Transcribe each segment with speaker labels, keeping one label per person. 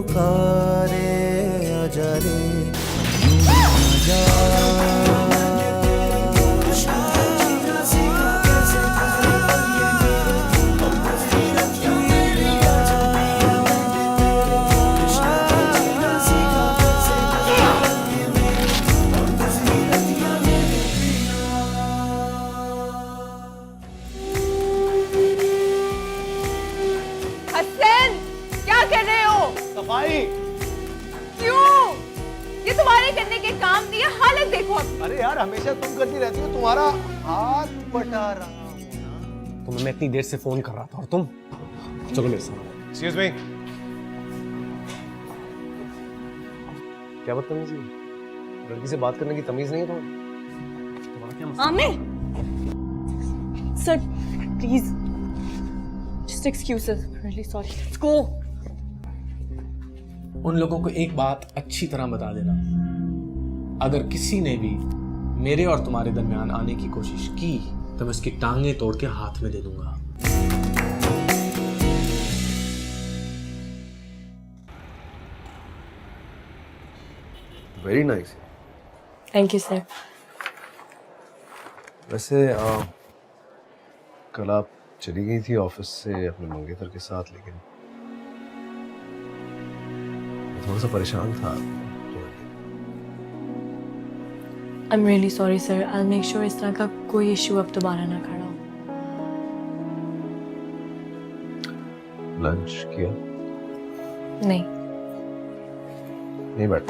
Speaker 1: पुकारे आजा रे यूं आजा।
Speaker 2: हसन, क्या कर रहे हो?
Speaker 3: सफाई।
Speaker 2: क्यों? ये तुम्हारे करने के काम नहीं है, हालत देखो अब।
Speaker 3: अरे यार हमेशा तुम करती रहती हो, तुम्हारा हाथ बटा रहा हूं ना।
Speaker 4: तुम्हें मैं इतनी देर से फोन कर रहा था और तुम चलो मेरे साथ।
Speaker 3: Excuse me.
Speaker 4: क्या बदतमीजी, लड़की से बात करने की तमीज नहीं है तुम्हारा क्या मसला?
Speaker 2: Aamir, sir please just excuses, really sorry, let's go।
Speaker 4: उन लोगों को एक बात अच्छी तरह बता देना, अगर किसी ने भी मेरे और तुम्हारे दरमियान आने की कोशिश की तो मैं उसकी टांगें तोड़ के हाथ में दे दूंगा।
Speaker 3: Very nice.
Speaker 2: Thank you sir.
Speaker 3: वैसे कल आप चली गई थी ऑफिस से अपने मंगेतर के साथ, लेकिन मैं थोड़ा सा परेशान था।
Speaker 2: I'm really sorry sir, I'll make sure इस तरह का कोई इशू अब दोबारा ना खड़ा हो।
Speaker 3: लंच किया?
Speaker 2: नहीं।
Speaker 3: नहीं बैठ।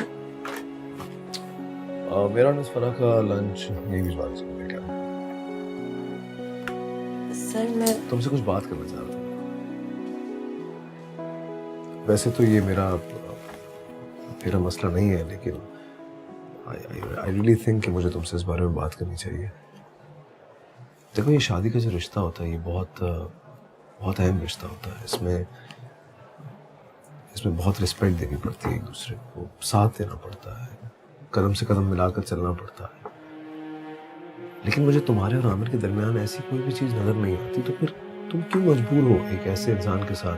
Speaker 3: मेरा और फरा का लंच यही भिजवा दीजिए क्या?
Speaker 2: सर मैं
Speaker 3: तुमसे कुछ बात करना चाह रहा था। वैसे तो ये मेरा मसला नहीं है, लेकिन आई रियली थिंक कि मुझे तुमसे इस बारे में बात करनी चाहिए। देखो, ये शादी का जो रिश्ता होता है ये बहुत अहम रिश्ता होता है। इसमें बहुत रिस्पेक्ट देनी पड़ती है, एक दूसरे को साथ देना पड़ता है, कदम से कदम मिलाकर चलना पड़ता है। लेकिन मुझे तुम्हारे और आमिर के दरमियान ऐसी कोई भी चीज नजर नहीं आती, तो फिर तुम क्यों मजबूर हो एक ऐसे इंसान के साथ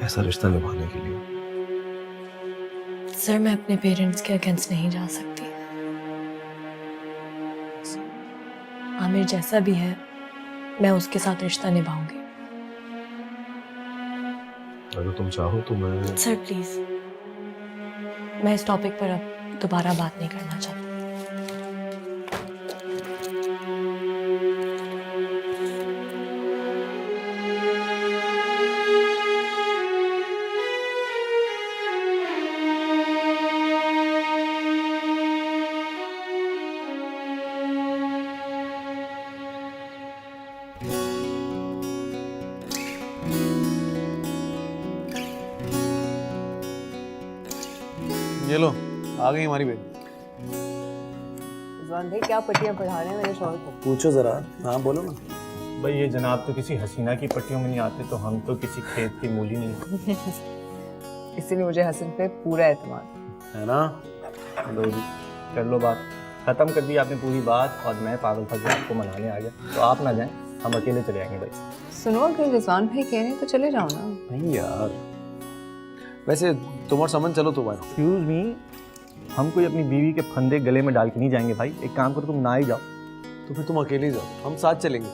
Speaker 3: ऐसा रिश्ता निभाने के लिए?
Speaker 2: सर मैं अपने पेरेंट्स के अगेंस्ट नहीं जा सकती। आमिर जैसा भी है मैं उसके साथ रिश्ता निभाऊंगी।
Speaker 3: अगर तुम चाहो तो मैं।
Speaker 2: सर प्लीज, मैं इस टॉपिक पर अब दोबारा बात नहीं करना चाहती।
Speaker 3: ये लो, आ गई हमारी बेटी।
Speaker 5: रिजवान भाई क्या पट्टियां पढ़ा रहे हैं मेरे शौहर को?
Speaker 3: पूछो जरा। हाँ बोलो ना।
Speaker 6: भाई ये जनाब तो किसी हसीना की पट्टियों में नहीं आते, तो हम तो किसी खेत की मूली नहीं।
Speaker 5: इसीलिए मुझे हसन पे पूरा एतमाद
Speaker 3: है ना।
Speaker 6: लो जी, कर लो बात, खत्म कर दी आपने पूरी बात, और मैं पागल था कि आपको मनाने आ गया। तो आप ना जाएं, हम अकेले चले आएंगे भाई।
Speaker 5: सुनो, अगर रिजवान भाई कह रहे हैं तो चले जाओ ना।
Speaker 3: नहीं यार, वैसे तुम और समन चलो तुम्हारा।
Speaker 6: एक्सक्यूज मी, हम कोई अपनी बीवी के फंदे गले में डाल के नहीं जाएंगे भाई। एक काम करो, तुम ना ही जाओ।
Speaker 3: तो फिर तुम अकेले जाओ, हम साथ चलेंगे,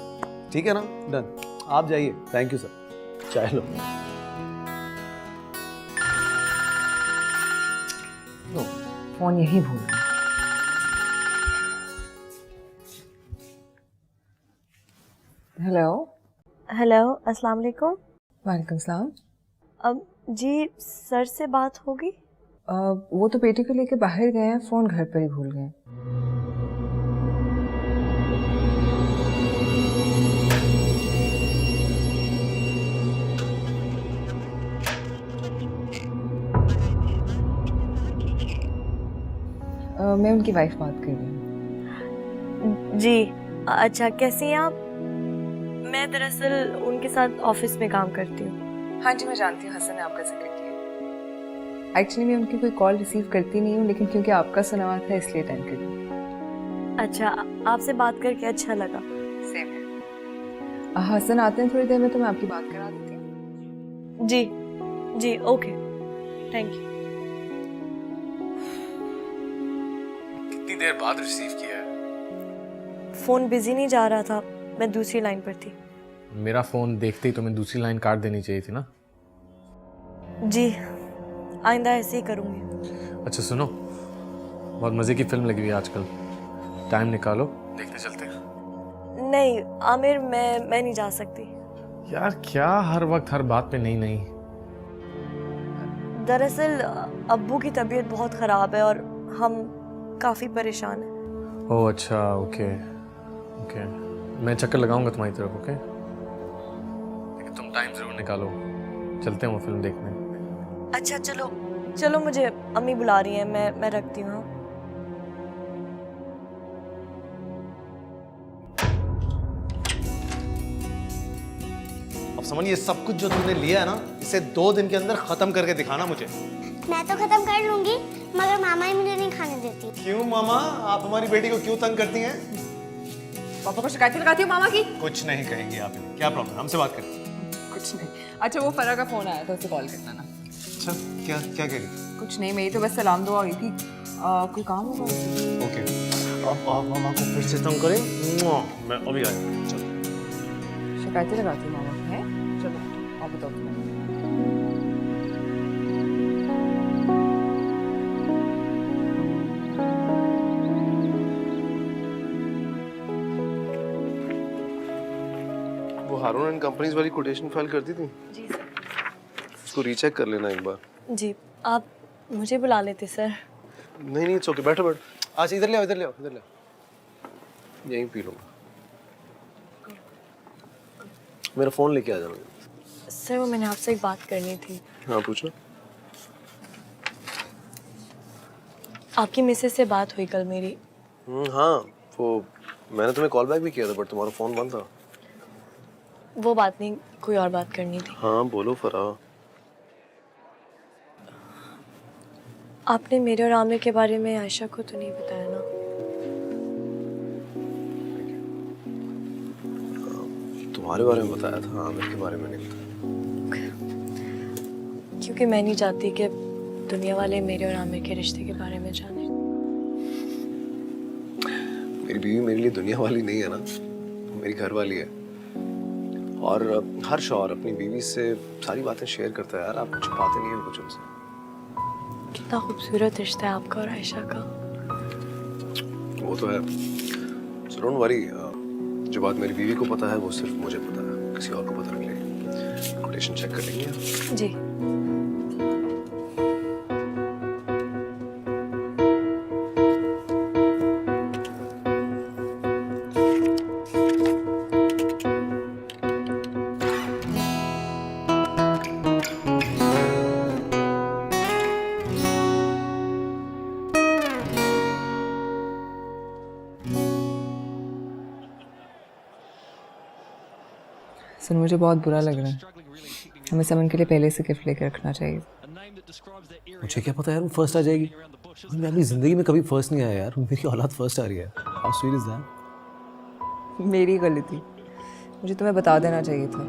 Speaker 3: ठीक है ना? डन, आप जाइए। Thank you sir. चाय लो।
Speaker 5: फोन यही भूल गए। हेलो।
Speaker 7: हेलो, अस्सलाम वालेकुम।
Speaker 5: वालेकुम सलाम।
Speaker 7: अब जी सर से बात होगी?
Speaker 5: वो तो बेटी को लेके बाहर गए हैं, फोन घर पर ही भूल गए। मैं उनकी वाइफ बात कर रही हूँ।
Speaker 7: जी अच्छा, कैसी हैं आप? मैं दरअसल उनके साथ ऑफिस में काम करती हूँ।
Speaker 5: हाँ जी, मैं जानती हूँ, हसन ने आपका जिक्र किया। एक्चुअली मैं उनकी कोई कॉल रिसीव करती नहीं हूँ, लेकिन क्योंकि आपका सुना हुआ था इसलिए अटेंड कर ली।
Speaker 7: अच्छा, आपसे बात करके अच्छा लगा।
Speaker 5: सेम है। हसन आते हैं थोड़ी देर में, तो मैं आपकी बात करा देती हूँ।
Speaker 7: जी जी ओके। Thank you.
Speaker 4: कितनी देर बाद रिसीव किया है?
Speaker 7: फ़ोन बिजी नहीं जा रहा था, मैं दूसरी लाइन पर थी।
Speaker 4: मेरा फ़ोन देखते ही तुम्हें दूसरी लाइन काट देनी चाहिए थी ना।
Speaker 7: जी, आइंदा ऐसे ही करूँगी।
Speaker 4: अच्छा सुनो, बहुत मज़े की फिल्म लगी हुई है आजकल, टाइम निकालो देखने चलते हैं।
Speaker 7: नहीं आमिर, मैं नहीं जा सकती।
Speaker 4: यार क्या हर वक्त हर बात पे नहीं नहीं।
Speaker 7: दरअसल अब्बू की तबीयत बहुत ख़राब है और हम काफ़ी परेशान हैं।
Speaker 4: ओह अच्छा, ओके ओके, मैं चक्कर लगाऊंगा तुम्हारी तरफ, ओके? लेकिन तुम टाइम ज़रूर निकालो, चलते हैं वो फिल्म देखने।
Speaker 7: अच्छा चलो चलो, मुझे अम्मी बुला रही हैं, मैं रखती हूँ।
Speaker 8: अब समझ, ये सब कुछ जो तुमने लिया है ना, इसे 2 दिन के अंदर खत्म करके दिखाना मुझे।
Speaker 9: मैं तो खत्म कर लूंगी, मगर मामा ही मुझे नहीं खाने देती।
Speaker 8: क्यों मामा, आप हमारी बेटी को क्यों तंग करती हैं?
Speaker 5: पापा को शिकायत लगाती हो मामा की?
Speaker 8: कुछ नहीं कहेंगी आप इन्हें। क्या प्रॉब्लम, हमसे बात करिए।
Speaker 5: कुछ नहीं। अच्छा वो फरा का फोन आया था, उसे कॉल करना ना।
Speaker 8: अच्छा, क्या क्या कह रही?
Speaker 5: कुछ नहीं, मेरी तो बस सलाम दुआ हुई थी। कोई काम होगा उसे?
Speaker 8: ओके, अब आप मामा को फिर से तंग करें। मैं अभी आया, चलो।
Speaker 5: शिकायतें लगाती हो मामा की, हैं? चलो आप बताओ तुम्हें।
Speaker 3: वो हारून एंड कंपनीज वाली कोटेशन फाइल कर दी थी?
Speaker 7: जी सर।
Speaker 3: उसको रीचेक कर लेना एक बार।
Speaker 7: जी, आप मुझे बुला लेते सर।
Speaker 3: नहीं नहीं, इट्स ओके, बैठो बैठो। आज इधर ले आओ, इधर ले आओ, इधर ले आओ, यहीं पी लूँगा। मेरा फ़ोन लेके आ जाना।
Speaker 7: सर वो मैंने आपसे एक बात करनी थी।
Speaker 3: हाँ पूछो।
Speaker 7: आपकी मिसेज से बात हुई कल मेरी।
Speaker 3: हाँ, वो मैंने तुम्हें कॉल बैक भी किया था, बट तुम्हारा फ़ोन बंद था।
Speaker 7: वो बात नहीं, कोई और बात करनी थी।
Speaker 3: हाँ बोलो फराह।
Speaker 7: आपने मेरे और आमिर के बारे में आयशा को तो नहीं बताया ना?
Speaker 3: तुम्हारे बारे में बताया था, आमिर के बारे में नहीं बताया।
Speaker 7: क्योंकि मैं नहीं चाहती कि दुनिया वाले मेरे और आमिर के रिश्ते के बारे में जाने।
Speaker 3: मेरी बीवी मेरे लिए दुनिया वाली नहीं है ना, मेरी घर वाली है। और हर शौहर अपनी बीवी से सारी बातें शेयर करता है यार, आप छुपाते नहीं हो कुछ उनसे।
Speaker 7: कितना खूबसूरत रिश्ता है आपका और आयशा का।
Speaker 3: वो तो है, सो डोंट वरी। जो बात मेरी बीवी को पता है वो सिर्फ मुझे पता है, किसी और को पता नहीं लगेगी। कोटेशन चेक कर लेंगे?
Speaker 7: जी।
Speaker 5: सर मुझे बहुत बुरा लग रहा है, हमें समन के लिए पहले से गिफ्ट लेकर रखना चाहिए।
Speaker 3: मुझे क्या पता यार वो फर्स्ट आ जाएगी। मैं अपनी जिंदगी में कभी फर्स्ट नहीं आया यार, मेरी औलाद फर्स्ट आ रही है। How sweet is that?
Speaker 5: मेरी गलती, मुझे तुम्हें बता देना चाहिए था।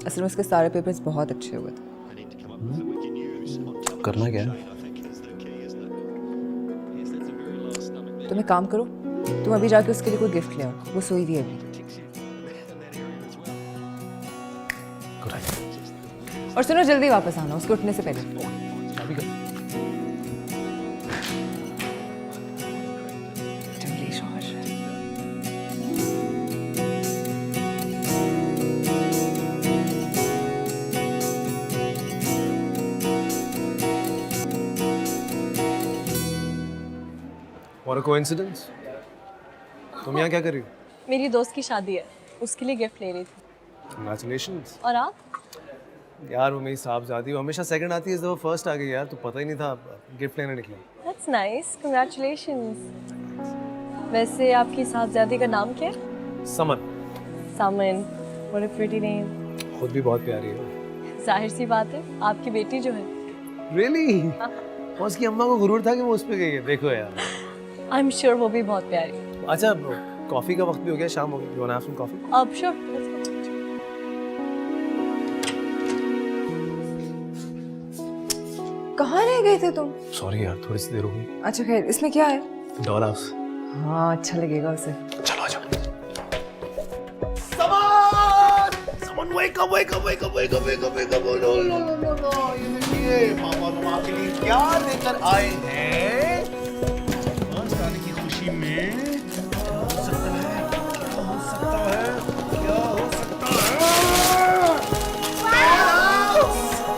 Speaker 5: असल में उसके सारे पेपर्स बहुत अच्छे हुए थे।
Speaker 3: करना क्या है?
Speaker 5: तुम एक काम करो, तुम अभी जाके उसके लिए कोई गिफ्ट ले आओ, वो सोई हुई है अभी। और सुनो, जल्दी वापस आना उसके उठने से पहले। जंगली शौहर।
Speaker 3: What a coincidence? तुम यहाँ क्या कर रही हो?
Speaker 2: मेरी दोस्त की शादी है, उसके लिए गिफ्ट ले रही थी।
Speaker 3: Congratulations.
Speaker 2: और आप?
Speaker 3: यार वो मेरी साहबजादी, वो हमेशा सेकंड आती है, इस दफा फर्स्ट आ गई यार, तो पता ही नहीं था, गिफ्ट लेने निकले।
Speaker 2: That's nice, congratulations. वैसे आपकी साहबजादी का नाम क्या है?
Speaker 3: समन।
Speaker 2: सामन, what a pretty name.
Speaker 3: खुद भी बहुत प्यारी है।
Speaker 2: जाहिर सी बात है, आपकी बेटी जो है।
Speaker 3: Really? और उसकी अम्मा को गुरूर था कि वो उस पे गई है, देखो यार।
Speaker 2: I'm sure वो भी बहुत प्यारी है।
Speaker 3: अच्छा कॉफी का वक्त भी हो गया, शाम हो गई, you wanna have some coffee?
Speaker 2: अब sure, let's go.
Speaker 5: कहाँ रह गए थे तुम?
Speaker 3: सॉरी यार, थोड़ी सी देर हो गई।
Speaker 5: अच्छा खैर, इसमें क्या है?
Speaker 3: Doll house.
Speaker 5: हाँ, अच्छा लगेगा उसे।
Speaker 3: चलो आ जाओ।
Speaker 8: Someone wake up, wake up, wake up, wake up, wake up, wake up. No, no, no, no, no. ये देखिए, पापा मम्मा के लिए क्या लेकर आए हैं? आज आने की खुशी में क्या हो सकता है? क्या हो सकता है? क्या हो सकता है?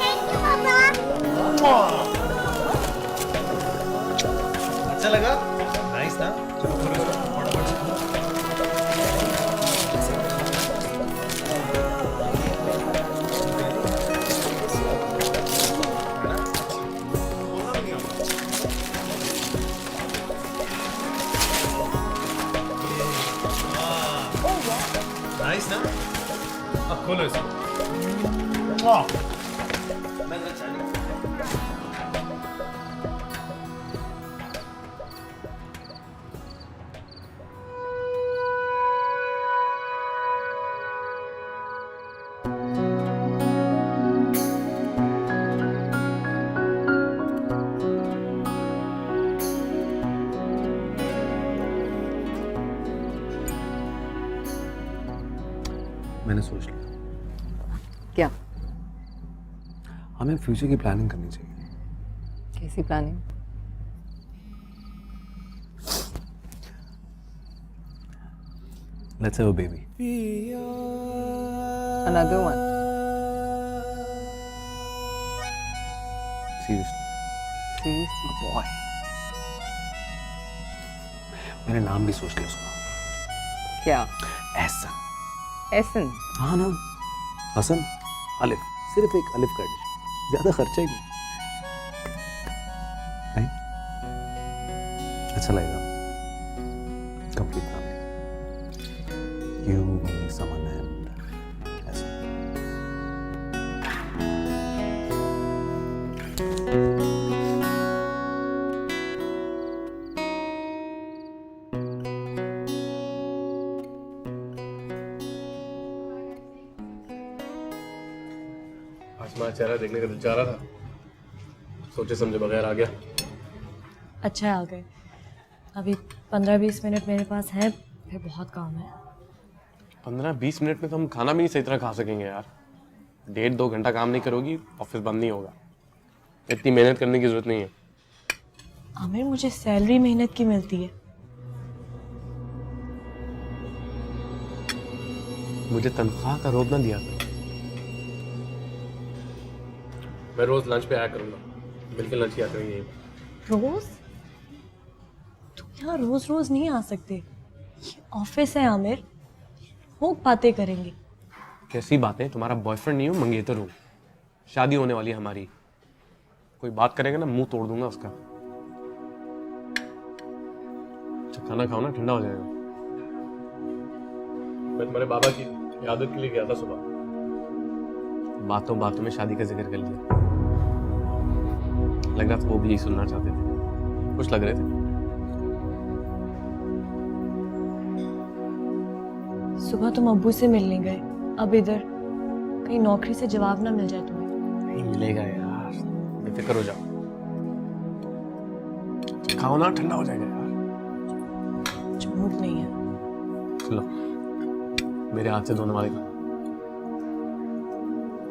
Speaker 9: थैंक यू पापा।
Speaker 8: अच्छा लगा? नाइस ना? चलो करो इसको, फटाफट से। नाइस ना? अब खोलो इसको। वाह!
Speaker 3: मैंने सोच लिया,
Speaker 5: क्या?
Speaker 3: हमें फ्यूचर की प्लानिंग करनी चाहिए।
Speaker 5: कैसी planning?
Speaker 3: Let's have a baby.
Speaker 5: Another one.
Speaker 3: Seriously.
Speaker 5: Seriously?
Speaker 3: Boy. मैंने नाम भी सोच लिया उसका।
Speaker 5: क्या?
Speaker 3: एहसन।
Speaker 5: एसन?
Speaker 3: हाँ ना, हसन अलिफ, सिर्फ एक अलिफ का एडिशन, ज्यादा खर्चा ही नहीं। अच्छा लगेगा। कंप्लीट फैमिली, यू मी समन एंड ऐसा।
Speaker 10: आज तुम्हारा चेहरा देखने का दिल चाह रहा था, सोचे समझे बगैर आ गया।
Speaker 2: अच्छा आ गए। अभी 15-20 मिनट मेरे पास है, फिर बहुत काम है।
Speaker 10: 15-20 मिनट में तो हम खाना भी नहीं सही तरह खा सकेंगे यार। 1.5-2 घंटा काम नहीं करोगी, ऑफिस बंद नहीं होगा। इतनी मेहनत करने की जरूरत नहीं है।
Speaker 2: आमिर, मुझे सैलरी मेहनत की मिलती है।
Speaker 10: मुझे तनख्वाह का रोब ना दिया था। मैं रोज लंच पे आया करूंगा, बिल्कुल लंच किया करेंगे।
Speaker 2: रोज? तुम यहाँ रोज रोज नहीं आ सकते, ये ऑफिस है आमिर, लोग बातें करेंगे।
Speaker 10: कैसी बातें? तुम्हारा बॉयफ्रेंड नहीं हूँ, मंगेतर हूँ। शादी होने वाली है हमारी। कोई बात करेगा ना, मुंह तोड़ दूंगा उसका। अच्छा खाना खाओ ना, ठंडा हो जाएगा। मैं तुम्हारे बाबा की यादत के लिए गया था सुबह। बातों बातों में शादी का जिक्र कर लिया। लग रहा था वो भी यही सुनना चाहते थे, कुछ लग रहे थे।
Speaker 2: सुबह तुम अब्बू से मिलने गए, अब इधर कहीं नौकरी से जवाब ना मिल जाए तुम्हें।
Speaker 10: नहीं मिलेगा यार, बेफिक्र हो जाओ। खाओ ना, ठंडा हो जाएगा यार।
Speaker 2: भूख नहीं है।
Speaker 10: लो, मेरे हाथ से धोने वाले का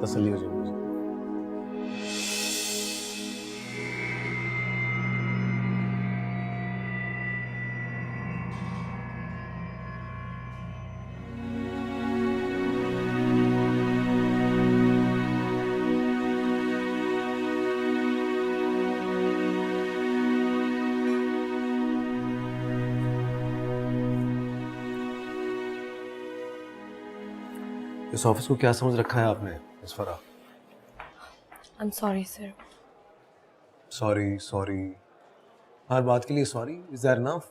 Speaker 10: तसल्ली हो जाएगी मुझे।
Speaker 3: इस ऑफिस को क्या समझ रखा है आपने इसफरा?
Speaker 2: I am sorry sir.
Speaker 3: Sorry sorry, हर बात के लिए सॉरी? Is that enough?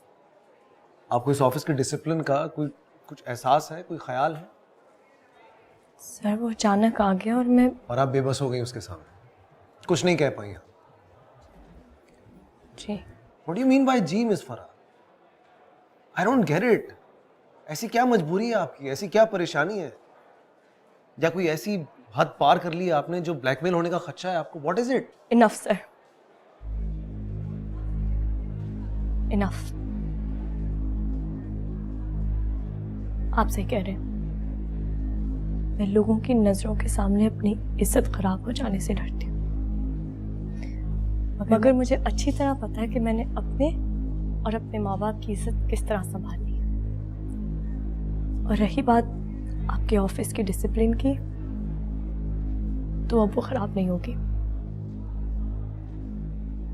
Speaker 3: आपको इस ऑफिस के डिसिप्लिन का कोई कुछ एहसास है, कोई ख्याल है?
Speaker 2: सर वो अचानक आ गया और
Speaker 3: आप बेबस हो गई उसके सामने, कुछ नहीं कह पाई आप।
Speaker 2: जी।
Speaker 3: What do you mean by जी miss Farah? I don't get it. ऐसी क्या मजबूरी है आपकी, ऐसी क्या परेशानी है, या कोई ऐसी हद पार कर ली आपने जो ब्लैकमेल होने का खदशा है आपको? What is it?
Speaker 2: Enough sir, enough. आप सही कह रहे हैं, मैं लोगों की नजरों के सामने अपनी इज्जत खराब हो जाने से डरती हूँ, मगर मुझे अच्छी तरह पता है कि मैंने अपने और अपने माँ बाप की इज्जत किस तरह संभालनी है। और रही बात आपके ऑफिस की डिसिप्लिन की, तो अब वो खराब नहीं होगी।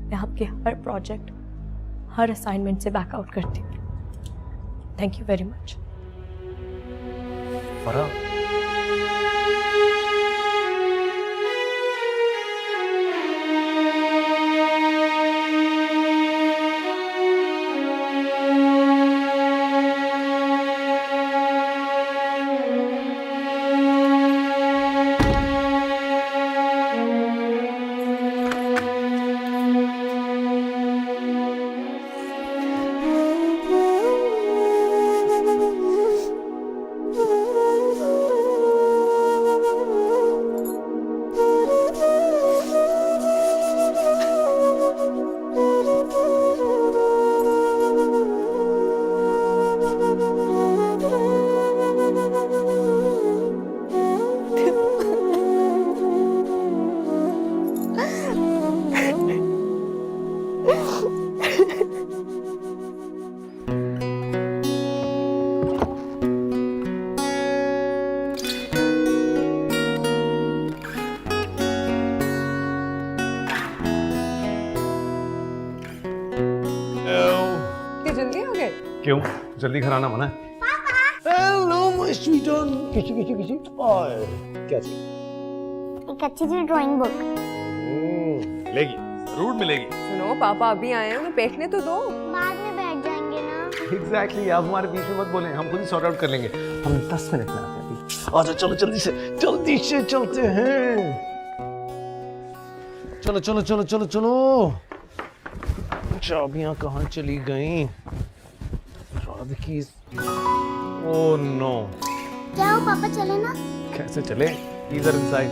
Speaker 2: मैं आपके हर प्रोजेक्ट, हर असाइनमेंट से बैकआउट करती हूँ। Thank you very much.
Speaker 3: Farah,
Speaker 5: इतनी जल्दी आ गए?
Speaker 3: क्यों जल्दी घर आना मना है?
Speaker 8: हेलो माय स्वीटन। किसी किसी किसी और क्या चाहिए?
Speaker 9: एक अच्छी सी ड्राइंग बुक।
Speaker 3: मिलेगी, जरूर मिलेगी।
Speaker 5: सुनो, पापा अभी आए हैं, उन्हें बैठने तो दो।
Speaker 9: बाद में बैठ जाएंगे ना।
Speaker 3: एग्जैक्टली, आप हमारे बीच में मत बोलें, हम खुद ही सॉर्ट आउट कर लेंगे। हम 10 मिनट में आते हैं अभी।
Speaker 8: आजा, चलो जल्दी से चलते हैं। चलो चलो चलो चलो चलो। चाबियां कहाँ चली गईं? Oh no.
Speaker 9: क्या हो पापा, चले ना?
Speaker 3: कैसे चले? इधर इनसाइड।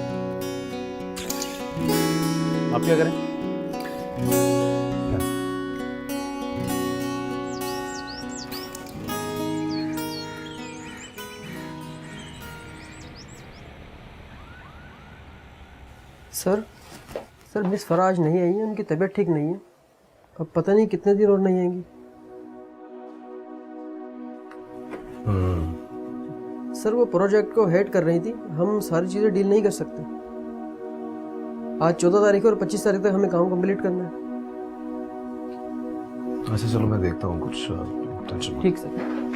Speaker 3: आप क्या करें?
Speaker 11: सर मिस फराज नहीं आई है, उनकी तबीयत ठीक नहीं है। अब पता नहीं कितने दिन और नहीं आएंगी। सर वो प्रोजेक्ट को हेड कर रही थी, हम सारी चीज़ें डील नहीं कर सकते। आज 14 तारीख है और 25 तारीख तक हमें काम कंप्लीट करना है।
Speaker 3: अच्छा चलो मैं देखता हूँ कुछ। टेंशन
Speaker 11: ठीक सर।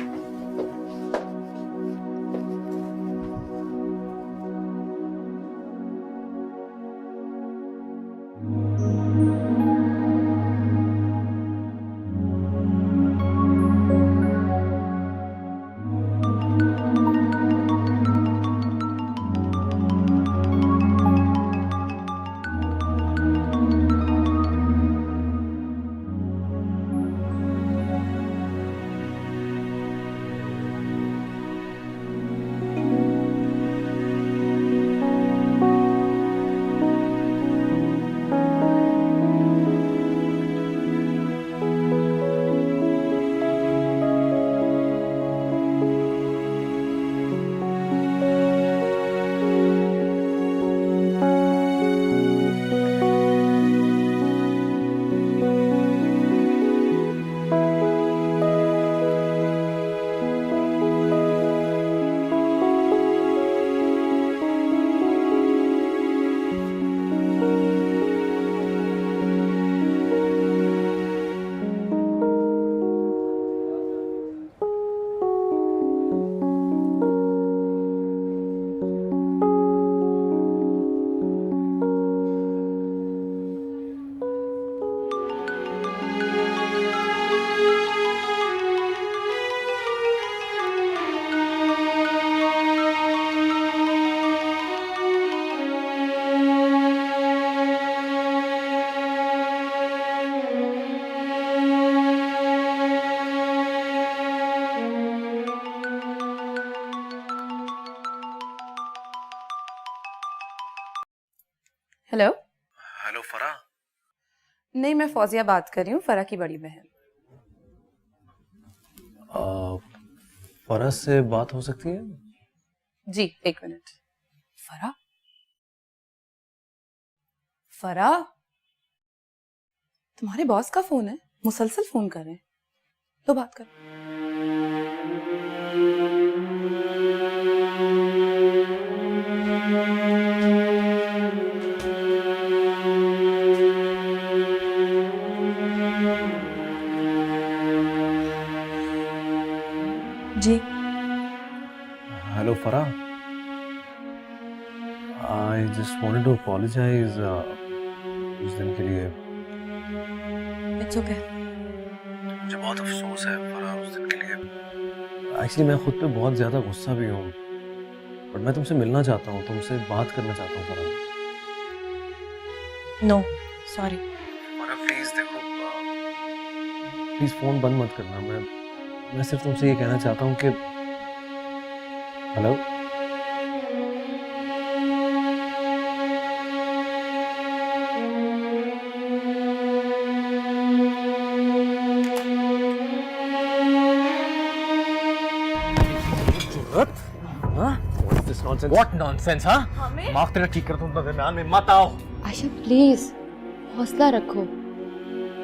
Speaker 5: हेलो।
Speaker 3: हेलो फराह।
Speaker 5: नहीं, मैं फौजिया बात कर रही हूँ, फरा की बड़ी बहन।
Speaker 3: फराज से बात हो सकती है?
Speaker 5: जी, 1 मिनट। फरा? फरा? तुम्हारे बॉस का फोन है, मुसलसल फोन कर रहे हैं। तो बात कर।
Speaker 2: जी
Speaker 3: hello Farah, I just wanted to apologise उस दिन के लिए।
Speaker 2: It's okay.
Speaker 3: मुझे बहुत अफसोस है फराह उस दिन के लिए। एक्चुअली मैं खुद पे बहुत ज़्यादा गुस्सा भी हूँ, बट मैं तुमसे मिलना चाहता हूँ, तुमसे बात करना चाहता हूँ Farah.
Speaker 2: No sorry.
Speaker 3: Farah please देखो, प्लीज़ फ़ोन बंद मत करना। मैं सिर्फ तुमसे ये कहना चाहता हूँ कि हेलो,
Speaker 4: What nonsense, हाँ? दिमाग तेरा ठीक कर दूँ, दरमियान में मत आओ।
Speaker 12: आशा प्लीज हौसला रखो,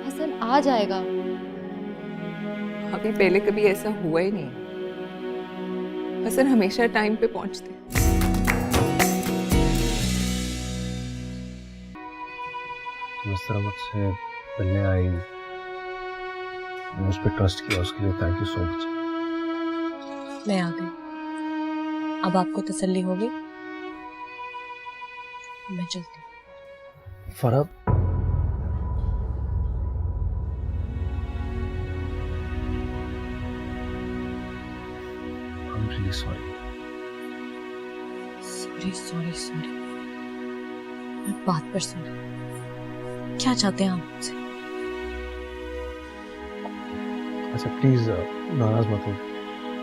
Speaker 12: हसन आ जाएगा।
Speaker 5: अभी पहले कभी ऐसा हुआ ही नहीं। हसन हमेशा टाइम पे पहुंचते।
Speaker 3: तुम इस तरह मुझसे मिलने आई, मुझ पर ट्रस्ट किया, उसके लिए थैंक यू सो मच।
Speaker 2: मैं आ गई, अब आपको तसल्ली होगी। मैं चलती हूँ।
Speaker 3: Farah, I'm really sorry.
Speaker 2: Sorry sorry sorry. बात पर सुनो, क्या चाहते हैं आप मुझसे?
Speaker 3: अच्छा प्लीज नाराज मत हो,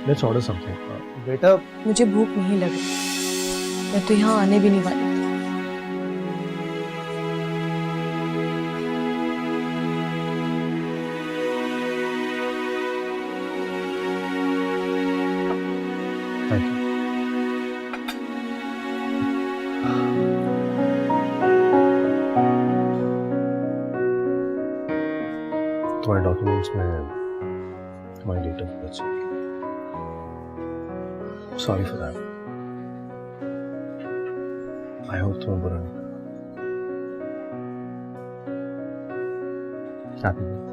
Speaker 3: लेट्स ऑर्डर समथिंग। बेटा
Speaker 2: मुझे भूख नहीं लगी, मैं तो यहाँ आने भी नहीं वाली थी।
Speaker 3: Thank you. तुम्हारे डॉक्यूमेंट्स में तुम्हारी डेट ऑफ बर्थ चाहिए। Sorry for that. I hope तुम्हें बुरा नहीं लगा। Happy birthday.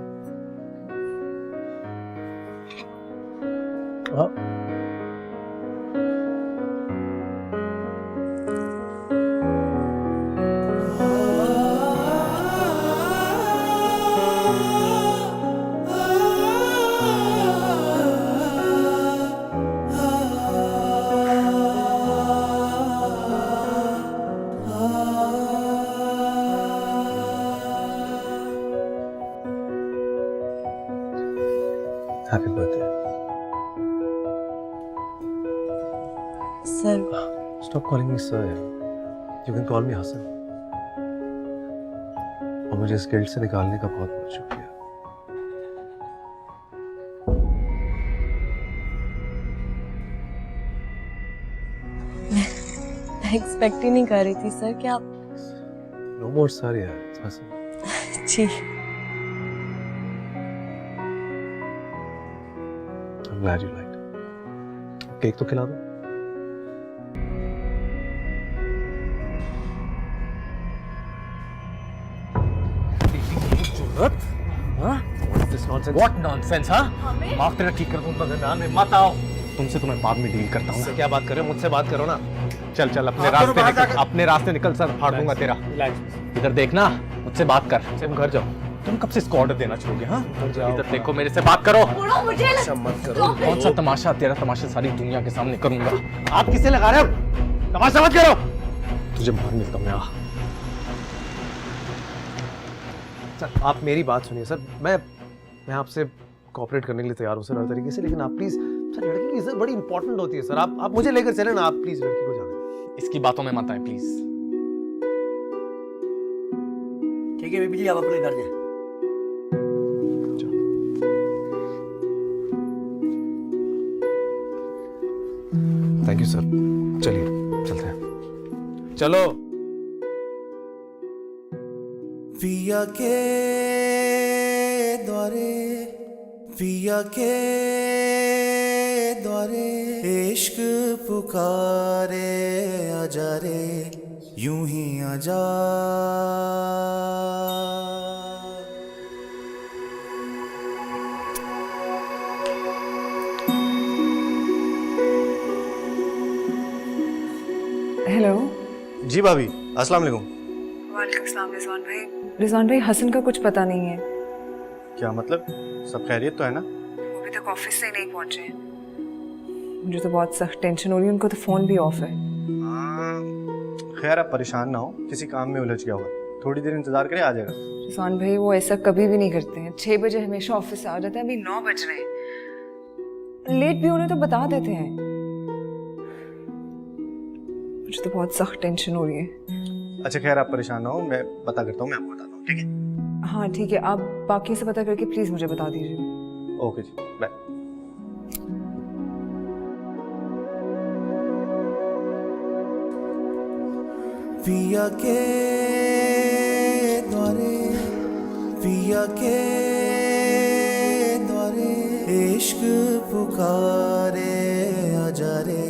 Speaker 3: Happy birthday.
Speaker 2: Sir
Speaker 3: stop calling me sir, you can call me Hasan. और मुझे इस गिल्ट से निकालने का बहुत बहुत शुक्रिया।
Speaker 2: मैं एक्सपेक्ट ही नहीं कर रही थी सर कि आप।
Speaker 3: नो मोर सर यार, हसन।
Speaker 2: जी
Speaker 3: I'm glad you liked it. Cake तो खिला दो।
Speaker 4: What nonsense, हाँ? दिमाग तेरा ठीक कर दूँ, दरमियान में मत आओ। तुमसे तो मैं बाद में डील करता हूँ।
Speaker 3: क्या बात कर रहे हो? मुझसे बात करो ना।
Speaker 4: चल चल अपने रास्ते निकल, अपने रास्ते निकल, सर फाड़ दूंगा तेरा। इधर देखना, मुझसे बात कर।
Speaker 3: तुम घर जाओ।
Speaker 4: तुम कब से इसको ऑर्डर देना छोड़ोगे, हाँ? इधर देखो, मेरे से बात करो।
Speaker 3: अच्छा मत करो।
Speaker 4: कौन सा तमाशा? तेरा तमाशा सारी दुनिया के सामने करूंगा। आप किसे लगा रहे हो? तमाशा मत करो। तुझे बाहर मिलता हूँ मैं।
Speaker 3: सर आप मेरी बात सुनिए सर, मैं आपसे कोऑपरेट करने के लिए तैयार हूँ सर हर तरीके से, लेकिन आप प्लीज सर, लड़की की इज्जत बड़ी इंपॉर्टेंट होती है सर। आप मुझे लेकर चले ना, आप प्लीज लड़की को जाने।
Speaker 4: इसकी बातों में मत आए प्लीज।
Speaker 11: ठीक है बीबी जी, आप अपने घर जाए।
Speaker 3: Thank you sir. चलिए चलते हैं। चलो।
Speaker 1: पिया के द्वारे, पिया के द्वारे इश्क पुकारे, आजा रे यूं ही आजा।
Speaker 5: हेलो।
Speaker 6: जी भाभी, अस्सलाम वालेकुम।
Speaker 5: वालेकुम सलाम रिजवान भाई। रिजवान भाई, हसन का कुछ पता नहीं है।
Speaker 6: क्या मतलब? सब खैरियत तो है ना?
Speaker 5: वो अभी तक ऑफिस से नहीं पहुंचे। मुझे तो बहुत सख्त टेंशन हो रही है, उनको तो फ़ोन भी ऑफ है।
Speaker 6: खैर आप परेशान ना हो, किसी काम में उलझ गया होगा, थोड़ी देर इंतजार करें, आ जाएगा।
Speaker 5: रिजवान भाई वो ऐसा कभी भी नहीं करते हैं। 6 बजे हमेशा ऑफिस से आ जाते हैं, अभी 9 बज रहे हैं। लेट भी होने तो बता देते हैं। मुझे तो बहुत सख्त टेंशन हो रही है।
Speaker 6: अच्छा खैर आप परेशान ना हो, मैं पता करता हूँ, मैं आपको बताता हूँ, ठीक है?
Speaker 5: हाँ ठीक है, आप बाकी से पता करके प्लीज़ मुझे बता दीजिए।
Speaker 6: ओके जी, बाय।
Speaker 1: पिया के द्वारे, पिया के द्वारे इश्क पुकारे, आजा रे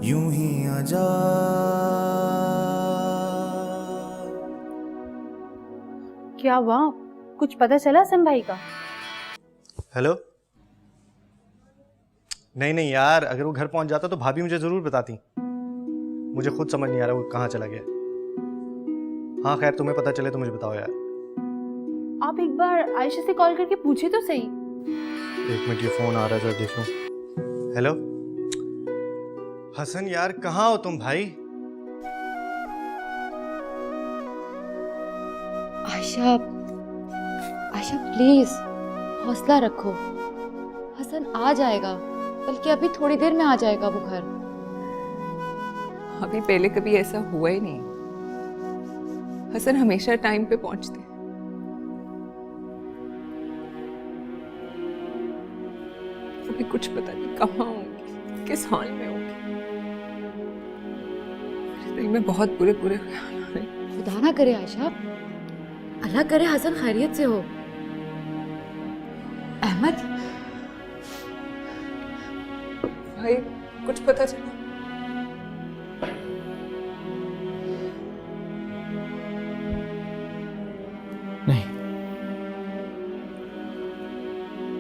Speaker 1: यूं ही आजा।
Speaker 12: क्या हुआ? कुछ पता चला हसन भाई का?
Speaker 6: हेलो। नहीं नहीं यार, अगर वो घर पहुंच जाता तो भाभी मुझे जरूर बताती। मुझे खुद समझ नहीं आ रहा वो कहाँ चला गया। हाँ खैर, तुम्हें पता चले तो मुझे बताओ यार।
Speaker 12: आप एक बार आयशा से कॉल करके पूछे तो सही।
Speaker 6: 1 मिनट, ये फोन आ रहा है, जरा देख लो। हेलो हसन यार, कहाँ हो तुम भाई?
Speaker 12: आयशा, आयशा प्लीज हौसला रखो। हसन आ जाएगा, बल्कि अभी थोड़ी देर में आ जाएगा वो घर।
Speaker 5: अभी पहले कभी ऐसा हुआ ही नहीं। हसन हमेशा टाइम पे पहुंचते हैं। अभी कुछ पता नहीं कहाँ होंगे, किस हाल में होंगे। मेरे दिल में बहुत बुरे बुरे ख्याल आ रहे हैं।
Speaker 12: खुदा ना करे आयशा, अल्लाह करे हसन खैरियत से हो। अहमद
Speaker 5: भाई, कुछ पता चला?
Speaker 4: नहीं,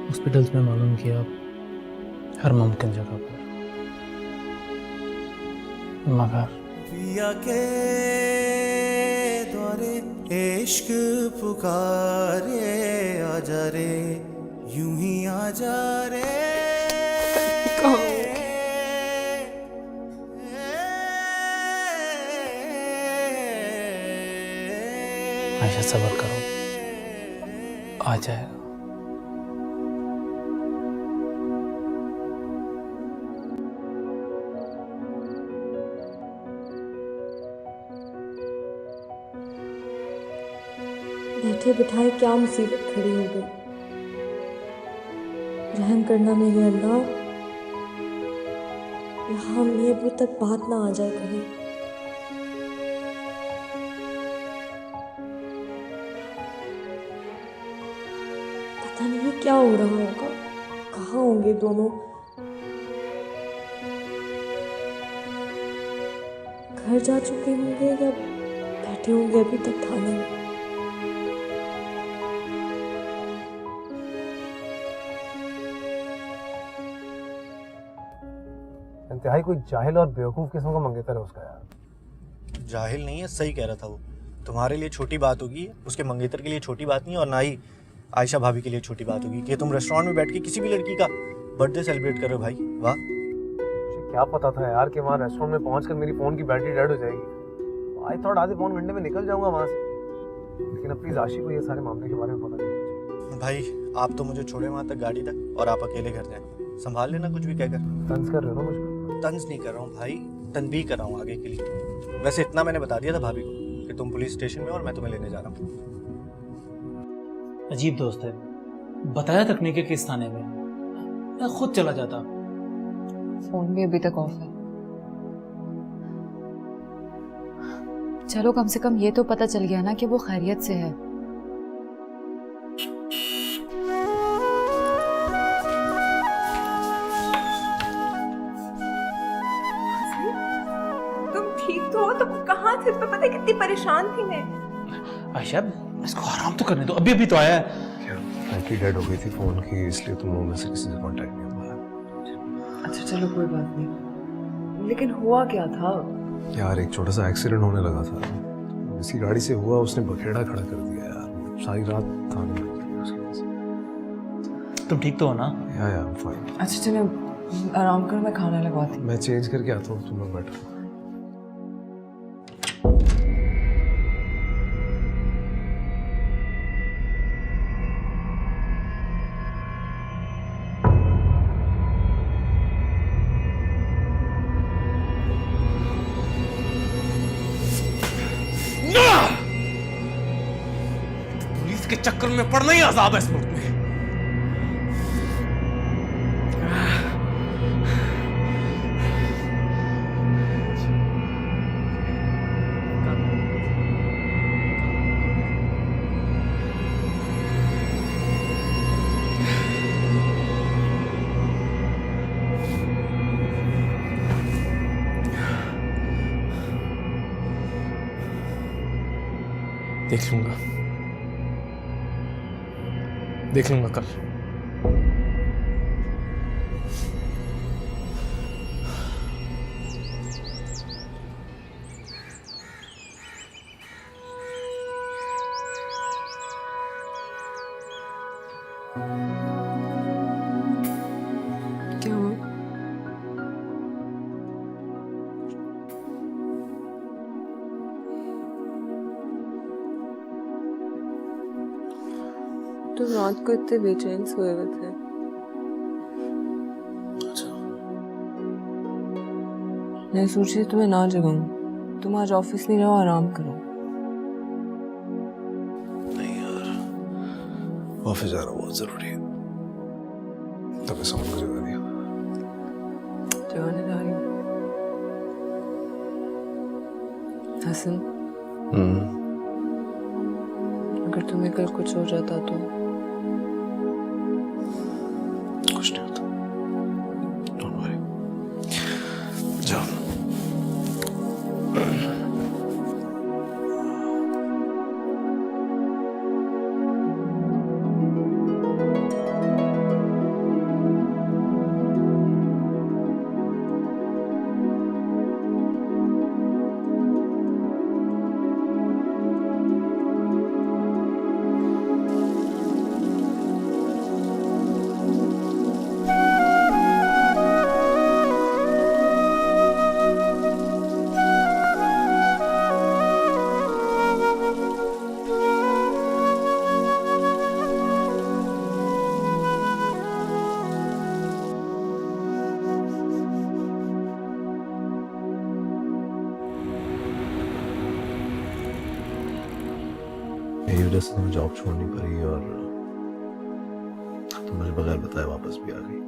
Speaker 4: हॉस्पिटल्स में मालूम किया हर मुमकिन जगह पर, मगर
Speaker 1: पिया के द्वारे इश्क पुकारे, आजा रे यूं ही आजा रे।
Speaker 4: आयशा सब्र करो, आ जाएगा।
Speaker 2: बैठे बिठाए क्या मुसीबत खड़ी हो गई। रहम करना मेरे अल्लाह, यहाँ अम्मी अबू तक बात ना आ जाए कहीं। पता नहीं क्या हो रहा होगा, कहाँ होंगे दोनों। घर जा चुके होंगे या बैठे होंगे अभी तक थाने में।
Speaker 3: इंतहाई कोई जाहिल और बेवकूफ़ किस्म का मंगेतर है उसका यार।
Speaker 6: जाहिल नहीं है, सही कह रहा था वो। तुम्हारे लिए छोटी बात होगी, उसके मंगेतर के लिए छोटी बात नहीं, और ना ही आयशा भाभी के लिए छोटी बात होगी कि तुम रेस्टोरेंट में बैठ के किसी भी लड़की का बर्थडे सेलिब्रेट कर रहे हो। भाई वाह।
Speaker 3: मुझे क्या पता था यार कि वहाँ रेस्टोरेंट में पहुँचकर मेरी फ़ोन की बैटरी डेड हो जाएगी। आई थॉट आधे पौन घंटे में निकल जाऊँगा वहाँ से, लेकिन अब प्लीज़ आशी को ये सारे मामले के बारे में पता नहीं।
Speaker 6: भाई आप तो मुझे छोड़े वहाँ तक गाड़ी तक, और आप अकेले घर जाएं। संभाल लेना कुछ भी कहकर।
Speaker 3: तंज कर रहे हो ना मुझ पर?
Speaker 6: तंज नहीं कर रहा हूँ भाई, तनबीह कर रहा हूँ आगे के लिए। वैसे इतना मैंने बता दिया था भाभी को कि तुम पुलिस स्टेशन में और मैं तुम्हें लेने जा रहा हूँ।
Speaker 4: अजीब दोस्त है, बताया तक नहीं कि किस थाने में, मैं खुद चला जाता।
Speaker 5: फोन भी अभी तक ऑफ है।
Speaker 12: चलो कम से कम ये तो पता चल गया ना कि वो खैरियत से है।
Speaker 5: तुम ठीक तो हो? तुम कहाँ थे? तुम्हें पता है कितनी परेशान थी मैं।
Speaker 4: आयशा इसको आराम तो करने दो, अभी अभी तो आया है।
Speaker 3: क्या बैटरी डेड हो गई थी फोन की, इसलिए तुम लोगों में से किसी से कांटेक्ट नहीं हुआ।
Speaker 5: अच्छा चलो कोई बात नहीं, लेकिन हुआ क्या था?
Speaker 3: यार एक छोटा सा एक्सीडेंट होने लगा था, इसी गाड़ी से हुआ, उसने बखेड़ा खड़ा कर दिया यार, सारी रात था नहीं उसकी वजह से।
Speaker 4: तुम ठीक तो हो ना?
Speaker 3: या फाइन।
Speaker 5: अच्छा चलो आराम करो, मैं खाना लगवाती हूँ।
Speaker 3: मैं चेंज करके आता हूँ, तुम लोग बैठो।
Speaker 4: पुलिस के चक्कर में पड़ना ही अजाब है इस मुल्क में। देख लूंगा कल।
Speaker 5: क्या हुआ? तुम रात को इतने बेचैन सोए हुए थे। मैं सोची तुम्हें ना जगाऊं, तुम आज ऑफिस नहीं रहो, आराम करो।
Speaker 3: नहीं यार, ऑफिस जाना बहुत जरूरी है, तभी समझ को जगा दिया।
Speaker 5: जगाने जा रही हूँ। हसन, अगर तुम्हें कल कुछ हो जाता तो?
Speaker 3: कुछ नहीं होता, डोंट वरी, जाओ। मेरी वजह से तुम्हें जॉब छोड़नी पड़ी और तुम मुझे बगैर बताए वापस भी आ गई।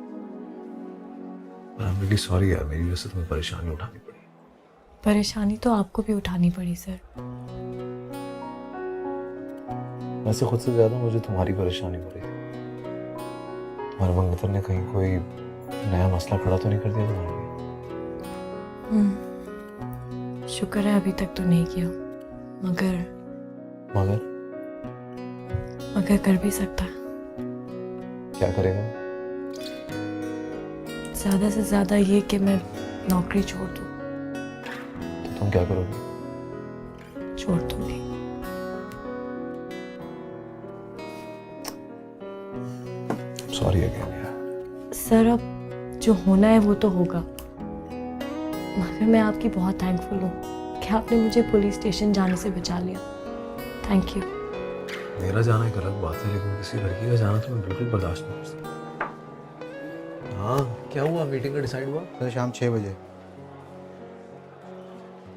Speaker 3: आई एम रियली सॉरी यार, मेरी वजह से तुम्हें परेशानी उठानी पड़ी।
Speaker 2: परेशानी तो आपको भी उठानी पड़ी सर।
Speaker 3: वैसे खुद से ज्यादा मुझे तुम्हारी परेशानी हो रही है। तुम्हारे मंगेतर ने कहीं कोई नया मसला खड़ा तो नहीं कर दिया तुम्हारे लिए?
Speaker 2: शुक्र है अभी तक तो नहीं किया, मगर कर भी सकता है।
Speaker 3: क्या करेगा?
Speaker 2: ज्यादा से ज्यादा ये कि मैं नौकरी छोड़ दूं।
Speaker 3: तुम क्या करोगे?
Speaker 2: छोड़ दूंगी।
Speaker 3: सॉरी अगेन यार।
Speaker 2: सर अब जो होना है वो तो होगा, मगर मैं आपकी बहुत थैंकफुल हूँ कि आपने मुझे पुलिस स्टेशन जाने से बचा लिया। Thank you.
Speaker 3: मेरा जाना एक अलग बात है, लेकिन किसी लड़की का जाना तो मैं बिल्कुल बर्दाश्त नहीं कर सकता। हाँ क्या हुआ, मीटिंग का डिसाइड हुआ?
Speaker 6: सर शाम 6 बजे।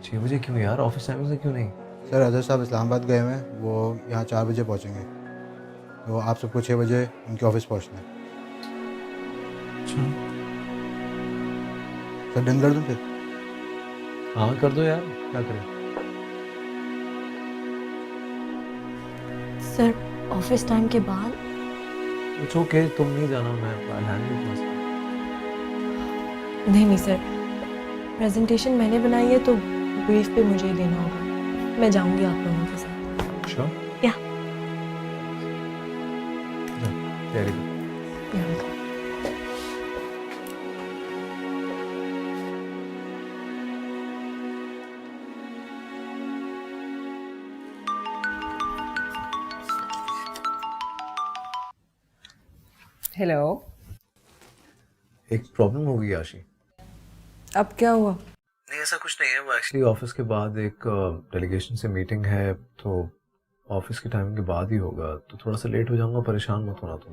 Speaker 3: 6 बजे क्यों यार, ऑफिस टाइमिंग से क्यों नहीं?
Speaker 6: सर अजहर साहब इस्लामाबाद गए हुए हैं, वो यहाँ 4 बजे पहुँचेंगे, तो आप सबको 6 बजे उनके ऑफिस पहुँचना है।
Speaker 3: अच्छा
Speaker 6: सर डन कर दूँ फिर?
Speaker 3: हाँ कर दो यार, क्या करें।
Speaker 2: सर ऑफिस टाइम के बाद
Speaker 3: इट्स ओके, तुम नहीं जाना, मैं हैंडल कर सकता
Speaker 2: नहीं सर, प्रेजेंटेशन मैंने बनाई है तो ब्रीफ पे मुझे ही देना होगा। मैं जाऊंगी आप लोगों के साथ।
Speaker 3: हूँ। श्योर?
Speaker 2: या
Speaker 3: वेरी गुड।
Speaker 5: हेलो।
Speaker 3: एक प्रॉब्लम हो गई आशी।
Speaker 5: अब क्या हुआ?
Speaker 3: नहीं ऐसा कुछ नहीं है, वो एक्चुअली ऑफिस के बाद एक डेलीगेशन से मीटिंग है, तो ऑफिस के टाइम के बाद ही होगा, तो थोड़ा सा लेट हो जाऊंगा, परेशान मत होना तुम।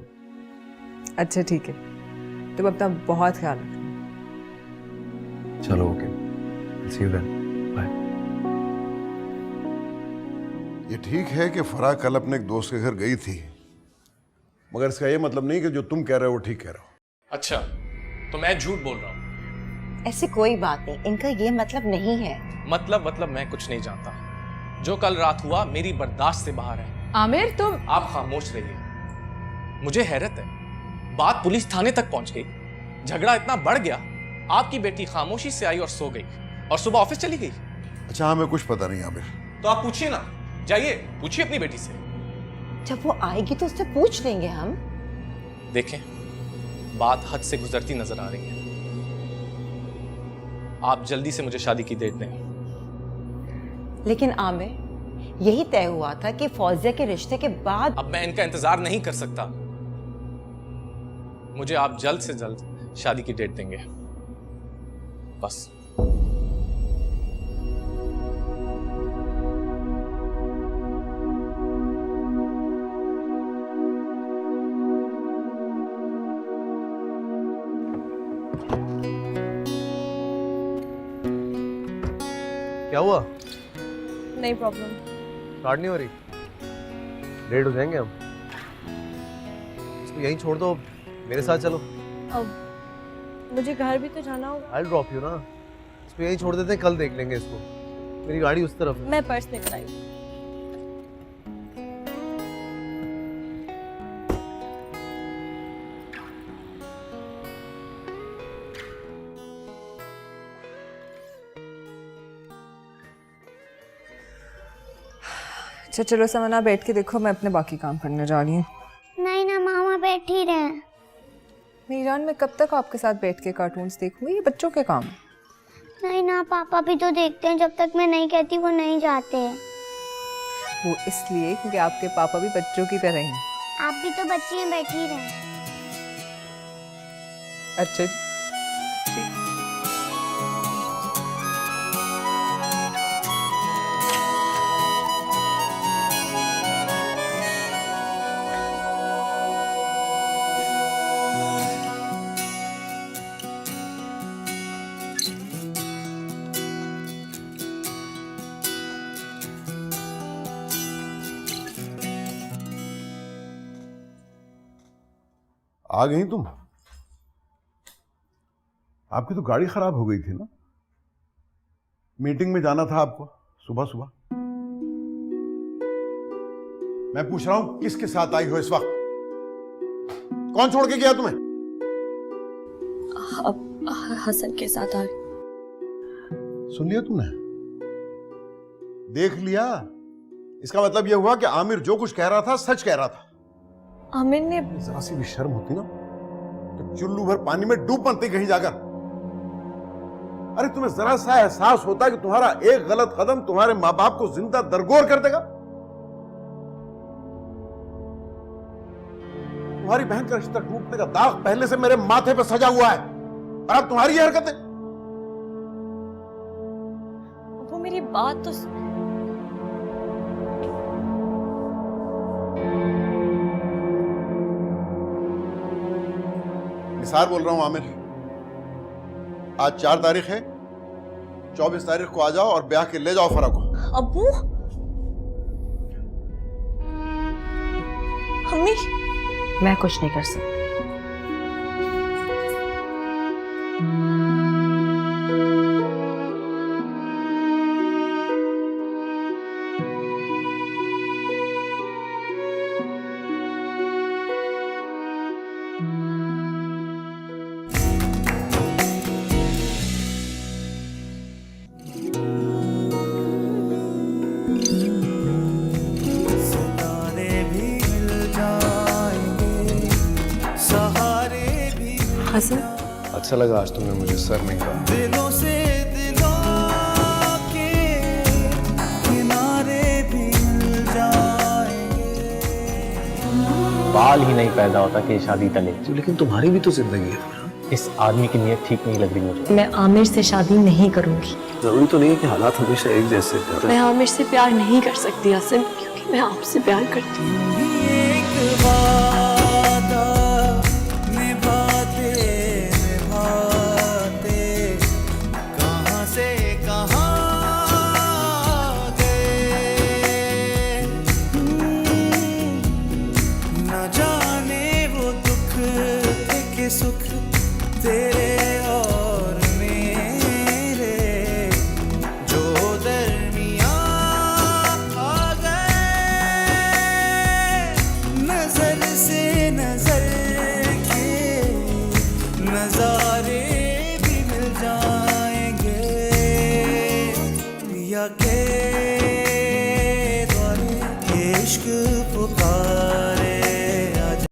Speaker 5: अच्छा ठीक है, तुम अपना बहुत ख्याल रखना।
Speaker 3: चलो okay, see you then, bye.
Speaker 13: ये ठीक है कि फराह कल अपने एक दोस्त के घर गई थी, मगर इसका ये मतलब नहीं कि जो तुम कह रहे हो वो ठीक कह रहे हो।
Speaker 4: अच्छा, तो मैं झूठ बोल रहा हूँ?
Speaker 14: ऐसी कोई बात नहीं, इनका ये मतलब नहीं है।
Speaker 4: मतलब मैं कुछ नहीं जानता। जो कल रात हुआ मेरी बर्दाश्त से बाहर है।
Speaker 5: आमिर तुम
Speaker 4: आप खामोश रहिए। मुझे हैरत है, बात पुलिस थाने तक पहुंच गई, झगड़ा इतना बढ़ गया, आपकी बेटी खामोशी से आई और सो गई और सुबह ऑफिस चली गई।
Speaker 13: अच्छा हमें कुछ पता नहीं आमिर।
Speaker 4: तो आप पूछिए ना, जाइए पूछिए अपनी बेटी से।
Speaker 14: जब वो आएगी तो उससे पूछ लेंगे हम।
Speaker 4: देखें, बात हद से गुजरती नजर आ रही है। आप जल्दी से मुझे शादी की डेट दें।
Speaker 14: लेकिन आमिर, यही तय हुआ था कि फौजिया के रिश्ते के बाद।
Speaker 4: अब मैं इनका इंतजार नहीं कर सकता। मुझे आप जल्द से जल्द शादी की डेट देंगे, बस।
Speaker 3: क्या हुआ?
Speaker 2: नहीं प्रॉब्लम।
Speaker 3: स्टार्ट नहीं हो रही? लेट हो जाएंगे हम। इसको यहीं छोड़ दो, मेरे साथ चलो।
Speaker 2: अब मुझे घर भी तो जाना होगा।
Speaker 3: I'll drop you ना। इसको यहीं छोड़ देते हैं, कल देख लेंगे इसको। मेरी गाड़ी उस तरफ है।
Speaker 2: मैं पर्स लेकर आई।
Speaker 5: अच्छा चलो समना, बैठ के देखो, मैं अपने बाकी काम करने जा रही हूँ।
Speaker 9: नहीं ना मामा, बैठ ही रहे।
Speaker 5: मीरान, मैं कब तक आपके साथ बैठ के कार्टून्स देखूंगी? ये बच्चों के काम।
Speaker 9: नहीं ना, पापा भी तो देखते हैं, जब तक मैं नहीं कहती वो नहीं जाते।
Speaker 5: वो इसलिए क्योंकि आपके पापा भी बच्चों की तरह हैं।
Speaker 9: आप भी तो बच्ची हैं, बैठ ही रहे।
Speaker 5: अच्छा जी।
Speaker 13: आ गई तुम? आपकी तो गाड़ी खराब हो गई थी ना? मीटिंग में जाना था आपको सुबह सुबह। मैं पूछ रहा हूं किसके साथ आई हो इस वक्त? कौन छोड़ के गया तुम्हें?
Speaker 2: अब हसन के साथ आ गई।
Speaker 13: सुन लिया तुमने? देख लिया? इसका मतलब यह हुआ कि आमिर जो कुछ कह रहा था सच कह रहा था।
Speaker 2: आमिर ने
Speaker 13: जरा सी भी शर्म होती ना तो चुल्लू भर पानी में डूब मरती कहीं जाकर। अरे तुम्हें जरा सा एहसास होता कि तुम्हारा एक गलत कदम तुम्हारे मां बाप को जिंदा दरगोर कर देगा? तुम्हारी बहन का रिश्ता टूटने का दाग पहले से मेरे माथे पर सजा हुआ है और अब तुम्हारी हरकतें।
Speaker 2: वो मेरी बात तो
Speaker 13: निसार बोल रहा हूं आमिर। आज 4 तारीख है, 24 तारीख को आ जाओ और ब्याह के ले जाओ फरा को।
Speaker 2: अब्बू, अम्मी,
Speaker 14: मैं कुछ नहीं कर सकती।
Speaker 3: अच्छा लगा आज तुमने मुझे सर नहीं कहा।
Speaker 1: दिलों से दिलों के किनारे भी मिल जाएंगे।
Speaker 4: बाल ही नहीं पैदा होता कि शादी तले।
Speaker 3: लेकिन तुम्हारी भी तो जिंदगी है ना।
Speaker 4: इस आदमी की नीयत ठीक नहीं लग रही मुझे।
Speaker 2: मैं आमिर से शादी नहीं करूंगी।
Speaker 3: जरूरी तो नहीं है कि हालात हमेशा एक जैसे हैं।
Speaker 2: मैं आमिर से प्यार नहीं कर सकती आसिम, क्योंकि मैं आपसे प्यार करती हूँ।
Speaker 1: एक वादा निभाते निभाते कहाँ से कहाँ गए। न जाने वो दुख थे कि सुख तेरे